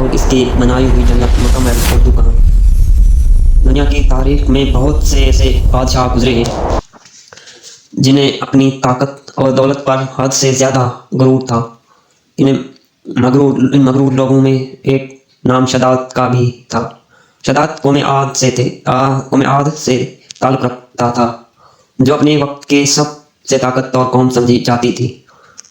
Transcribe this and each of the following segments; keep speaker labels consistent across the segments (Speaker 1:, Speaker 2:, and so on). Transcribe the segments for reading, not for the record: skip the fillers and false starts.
Speaker 1: اور اس کی بنائی ہوئی جنت مکمل اردو کہاں۔ دنیا کی تاریخ میں بہت سے ایسے بادشاہ گزرے ہیں جنہیں اپنی طاقت اور دولت پر حد سے زیادہ غرور تھا۔ ان مغرور لوگوں میں ایک نام شداد کا بھی تھا۔ شداد قوم عاد سے تعلق رکھتا تھا، جو اپنے وقت کے سب سے طاقتور قوم سمجھی جاتی تھی۔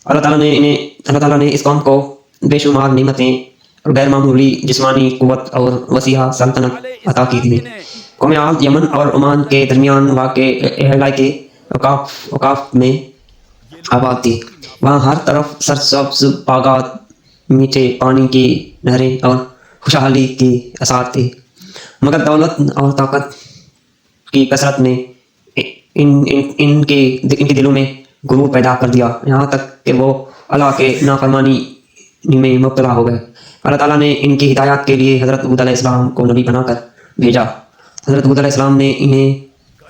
Speaker 1: اللہ تعالیٰ نے اس قوم کو بے شمار نعمتیں اور غیر معمولی جسمانی قوت اور وسیع سلطنت عطا کی تھی۔ قوم عاد یمن اور عمان کے درمیان واقع علاقے اوقاف میں آباد تھی۔ وہاں ہر طرف سرسبز باغات، میٹھے پانی کی نہریں اور خوشحالی کی آثار تھی، مگر دولت اور طاقت کی کثرت نے ان کے دلوں میں غرور پیدا کر دیا، یہاں تک کہ وہ اللہ کے نافرمانی میں مبتلا ہو گئے۔ اللہ تعالیٰ نے ان کی ہدایت کے لیے حضرت ہود علیہ السلام کو نبی بنا کر بھیجا۔ حضرت ہود علیہ السلام نے انہیں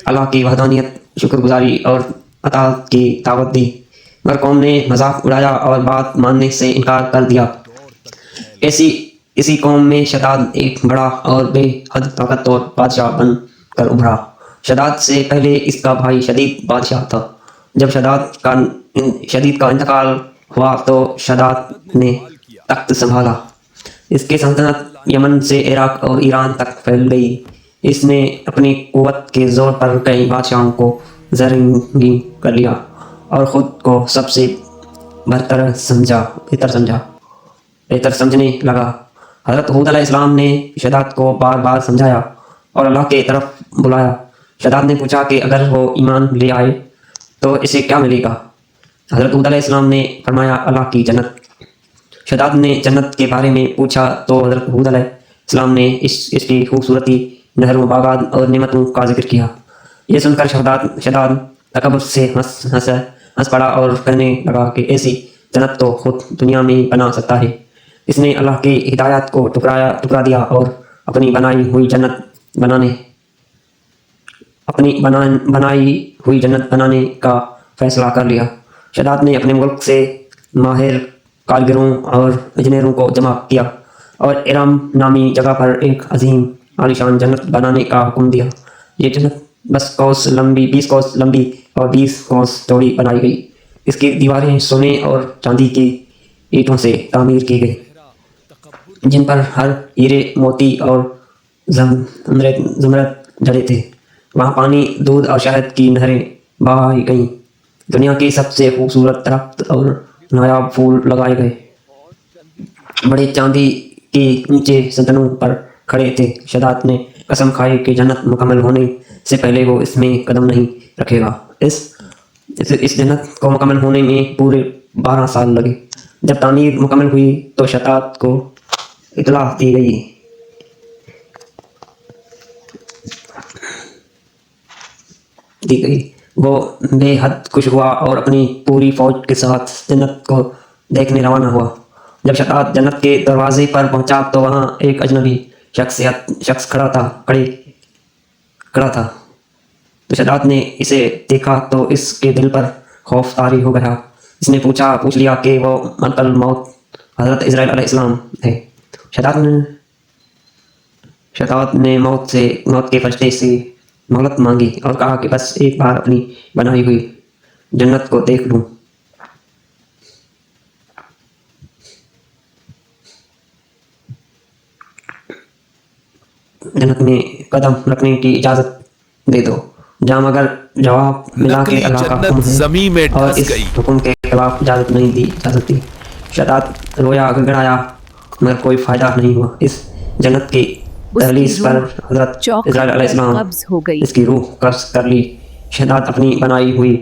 Speaker 1: اللہ کی وحدانیت، شکر گزاری اور اطاعت کی دعوت دی، مگر قوم نے مذاق اڑایا اور بات ماننے سے انکار کر دیا۔ اسی قوم میں شداد ایک بڑا اور بے حد طاقتور بادشاہ بن کر ابھرا۔ شداد سے پہلے اس کا بھائی شدید بادشاہ تھا۔ جب شدید کا انتقال ہوا تو شداد نے تخت سنبھالا۔ اس کی سلطنت یمن سے عراق اور ایران تک پھیل گئی۔ اس نے اپنی قوت کے زور پر کئی بادشاہوں کو زرنگی کر لیا اور خود کو سب سے بہتر سمجھنے لگا۔ حضرت ہود علیہ السلام نے شداد کو بار بار سمجھایا اور اللہ کی طرف بلایا۔ شداد نے پوچھا کہ اگر وہ ایمان لے آئے تو اسے کیا ملے گا؟ حضرت ہود علیہ السلام نے فرمایا، اللہ کی جنت۔ شداد نے جنت کے بارے میں پوچھا تو حضرت ہود علیہ السلام نے اس کی خوبصورتی، نہروں، باغات اور نعمتوں کا ذکر کیا۔ یہ سن کر شداد تکبر سے ہنس پڑا اور کہنے لگا کہ ایسی جنت تو خود دنیا میں بنا سکتا ہے۔ اس نے اللہ کی ہدایت کو ٹکرا دیا اور اپنی بنائی ہوئی جنت بنانے کا فیصلہ کر لیا۔ شداد نے اپنے ملک سے ماہر کاریگروں اور انجینئروں کو جمع کیا اور ارم نامی جگہ پر ایک عظیم عالیشان جنت بنانے کا حکم دیا۔ یہ جنت 20 کوس لمبی اور 20 کوس چوڑی بنائی گئی۔ اس کی دیواریں سونے اور چاندی کی اینٹوں سے تعمیر کی گئی، جن پر ہر ہیرے، موتی اور زمرد جڑے تھے۔ وہاں پانی، دودھ اور شہد کی نہریں بہائی گئیں۔ دنیا کی سب سے خوبصورت درخت اور نایاب پھول لگائے گئے، بڑے چاندی کے اونچے ستونوں پر کھڑے تھے۔ شداد نے قسم کھائی کہ جنت مکمل ہونے سے پہلے وہ اس میں قدم نہیں رکھے گا۔ اس جنت کو مکمل ہونے میں پورے 12 سال لگے۔ جب تعمیر مکمل ہوئی تو شداد کو اطلاع دی گئی وہ بے حد خوش ہوا اور اپنی پوری فوج کے ساتھ جنت کو دیکھنے روانہ ہوا۔ جب شداد جنت کے دروازے پر پہنچا تو وہاں ایک اجنبی شخص کھڑا تھا۔ تو شداد نے اسے دیکھا تو اس کے دل پر خوف طاری ہو گیا۔ اس نے پوچھ لیا کہ وہ ملک الموت حضرت اسرائیل علیہ السلام ہے۔ شداد نے موت کے فرشتے سے مہلت مانگی اور کہا کہ بس ایک بار اپنی بنائی ہوئی جنت کو دیکھ لوں۔ جنت میں قدم رکھنے کی اجازت دے دو۔ مگر جواب ملا کہ اللہ کا حکم ہے اور اس حکم کے خلاف اجازت نہیں دی جا سکتی۔ شداد رویا، گڑگڑایا، مگر کوئی فائدہ نہیں ہوا۔ اس جنت کی دہلیز پر حضرت اسرائیل علیہ السلام اس کی روح قبض کر لی۔ شداد اپنی بنائی ہوئی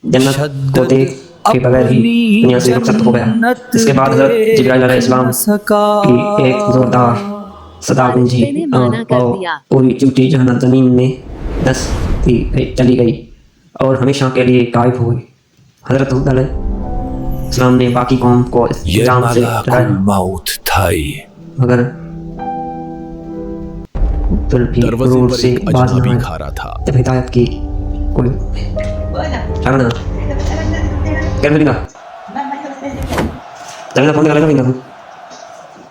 Speaker 1: جنت کو دیکھ کے بغیر ہی دنیا سے رخصت ہو گیا۔ اس کے بعد حضرت جبرائیل علیہ السلام کی ایک زوردار صدا گونجی اور پوری ٹوٹی جہنم زمین میں چلی گئی اور ہمیشہ کے لیے غائب ہو گئی۔ حضرت ہود علیہ السلام نے باقی قوم کو اس جام سے ڈرایا، مگر پھر بھی غرور سے باز نہ آیا۔ جب ہدایت کی کوئی